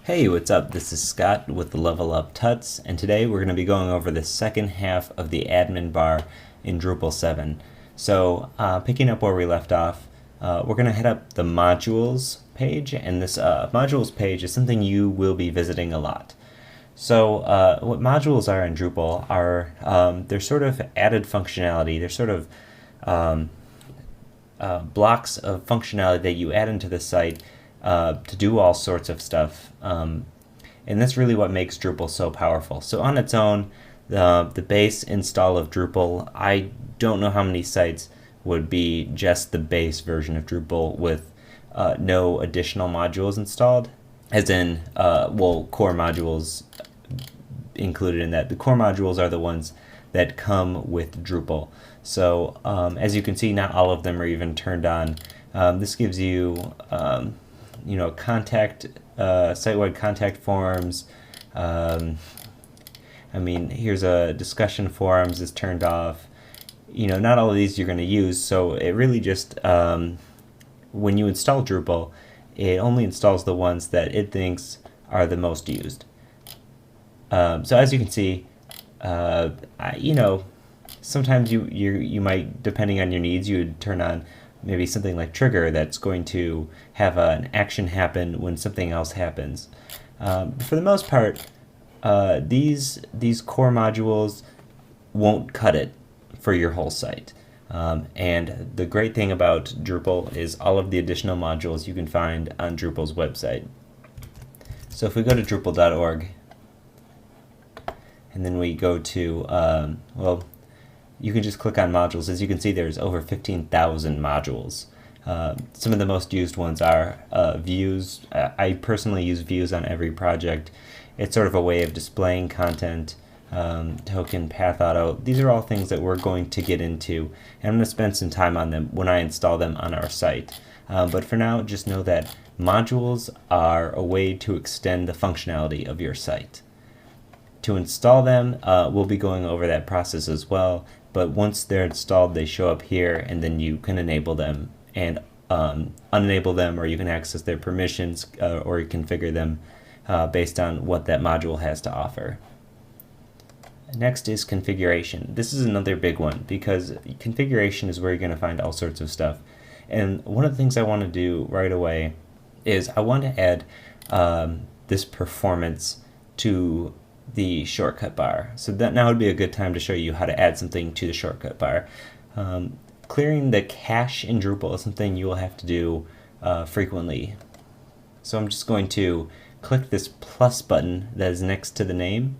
Hey, what's up? This is Scott with the Level Up Tuts, and today we're going to be going over the second half of the admin bar in Drupal 7. So, picking up where we left off, we're going to head up the modules page, and this modules page is something you will be visiting a lot. So, what modules are in Drupal are they're sort of added functionality. They're sort of blocks of functionality that you add into the site to do all sorts of stuff. And that's really what makes Drupal so powerful. So on its own, the base install of Drupal, I don't know how many sites would be just the base version of Drupal with no additional modules installed, as in, core modules included in that. The core modules are the ones that come with Drupal. So as you can see, not all of them are even turned on. This gives you site-wide contact forms. Here's a discussion forums is turned off. Not all of these you're going to use, so it really just, when you install Drupal, it only installs the ones that it thinks are the most used. So as you can see, sometimes you might, depending on your needs, you would turn on maybe something like trigger that's going to have an action happen when something else happens. For the most part, these core modules won't cut it for your whole site. And the great thing about Drupal is all of the additional modules you can find on Drupal's website. So if we go to drupal.org, and then we go to, you can just click on modules. As you can see, there's over 15,000 modules. Some of the most used ones are views. I personally use views on every project. It's sort of a way of displaying content, token, path auto. These are all things that we're going to get into, and I'm going to spend some time on them when I install them on our site. But for now, just know that modules are a way to extend the functionality of your site. To install them, we'll be going over that process as well, but once they're installed, they show up here, and then you can enable them and unenable them, or you can access their permissions, or you configure them based on what that module has to offer. Next is configuration. This is another big one, because configuration is where you're going to find all sorts of stuff. And one of the things I want to do right away is I want to add this performance to the shortcut bar. So that now would be a good time to show you how to add something to the shortcut bar. Clearing the cache in Drupal is something you will have to do frequently. So I'm just going to click this plus button that is next to the name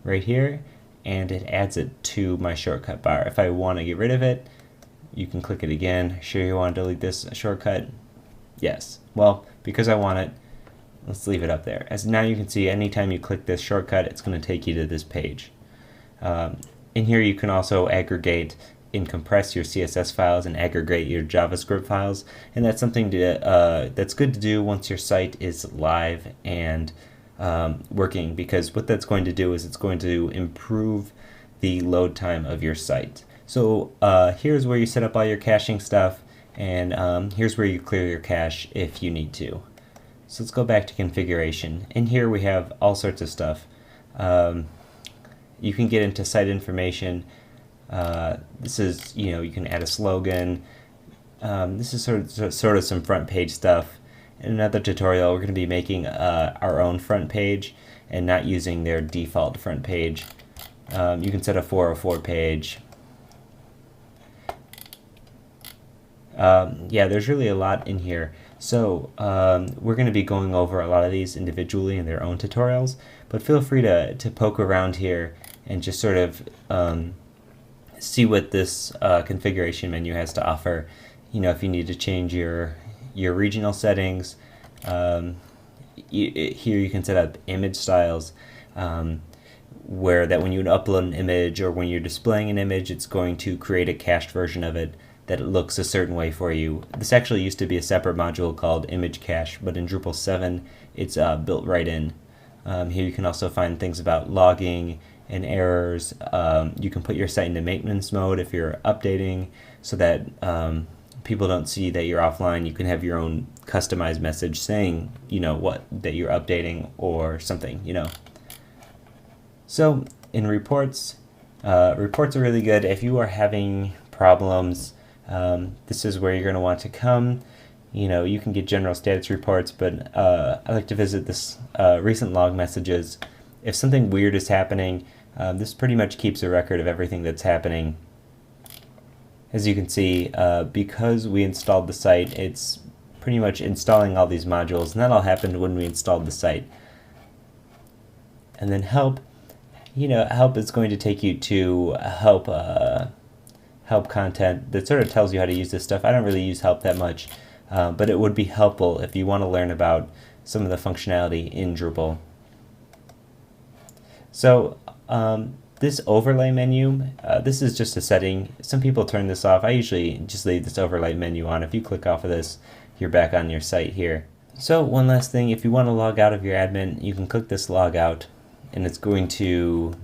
right here, and it adds it to my shortcut bar. If I want to get rid of it, you can click it again. Sure you want to delete this shortcut? Yes. Well, because I want it, let's leave it up there. As now you can see, anytime you click this shortcut, it's going to take you to this page. In here you can also aggregate and compress your CSS files and aggregate your JavaScript files, and that's something that's good to do once your site is live and working, because what that's going to do is it's going to improve the load time of your site. So here's where you set up all your caching stuff, and here's where you clear your cache if you need to. So let's go back to configuration. In here we have all sorts of stuff. You can get into site information. This is, you can add a slogan. This is sort of some front page stuff. In another tutorial, we're going to be making our own front page and not using their default front page. You can set a 404 page. There's really a lot in here. So we're going to be going over a lot of these individually in their own tutorials, but feel free to poke around here and just sort of see what this configuration menu has to offer. If you need to change your regional settings, here you can set up image styles, where that when you upload an image or when you're displaying an image, it's going to create a cached version of it that it looks a certain way for you. This actually used to be a separate module called image cache, but in Drupal 7 it's built right in. Here you can also find things about logging and errors. You can put your site into maintenance mode if you're updating, so that people don't see that you're offline, you can have your own customized message saying, that you're updating or something. So in reports, reports are really good. If you are having problems, this is where you're going to want to come. You can get general status reports, but I like to visit this recent log messages. If something weird is happening, this pretty much keeps a record of everything that's happening. As you can see, because we installed the site, it's pretty much installing all these modules, and that all happened when we installed the site. And then help, help is going to take you to help content that sort of tells you how to use this stuff. I don't really use help that much, but it would be helpful if you want to learn about some of the functionality in Drupal. So this overlay menu, this is just a setting. Some people turn this off. I usually just leave this overlay menu on. If you click off of this, you're back on your site here. So one last thing, if you want to log out of your admin, you can click this log out, and it's going to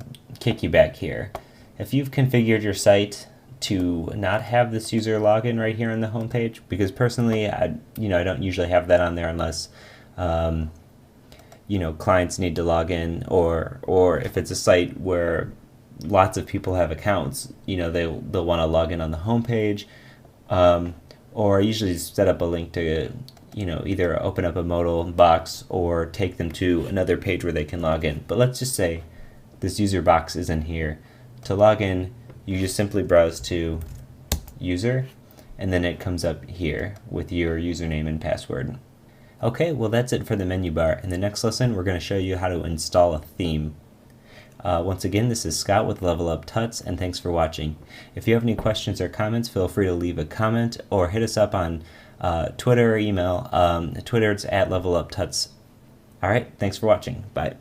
kick you back here. If you've configured your site to not have this user login right here on the home page, because personally, I don't usually have that on there unless clients need to log in, or if it's a site where lots of people have accounts, they'll want to log in on the home page, or I usually set up a link to either open up a modal box or take them to another page where they can log in. But let's just say this user box is in here. To log in, you just simply browse to user, and then it comes up here with your username and password. Okay, well that's it for the menu bar. In the next lesson, we're going to show you how to install a theme. Once again, this is Scott with Level Up Tuts, and thanks for watching. If you have any questions or comments, feel free to leave a comment or hit us up on Twitter or email. Twitter, it's @LevelUpTuts. All right, thanks for watching. Bye.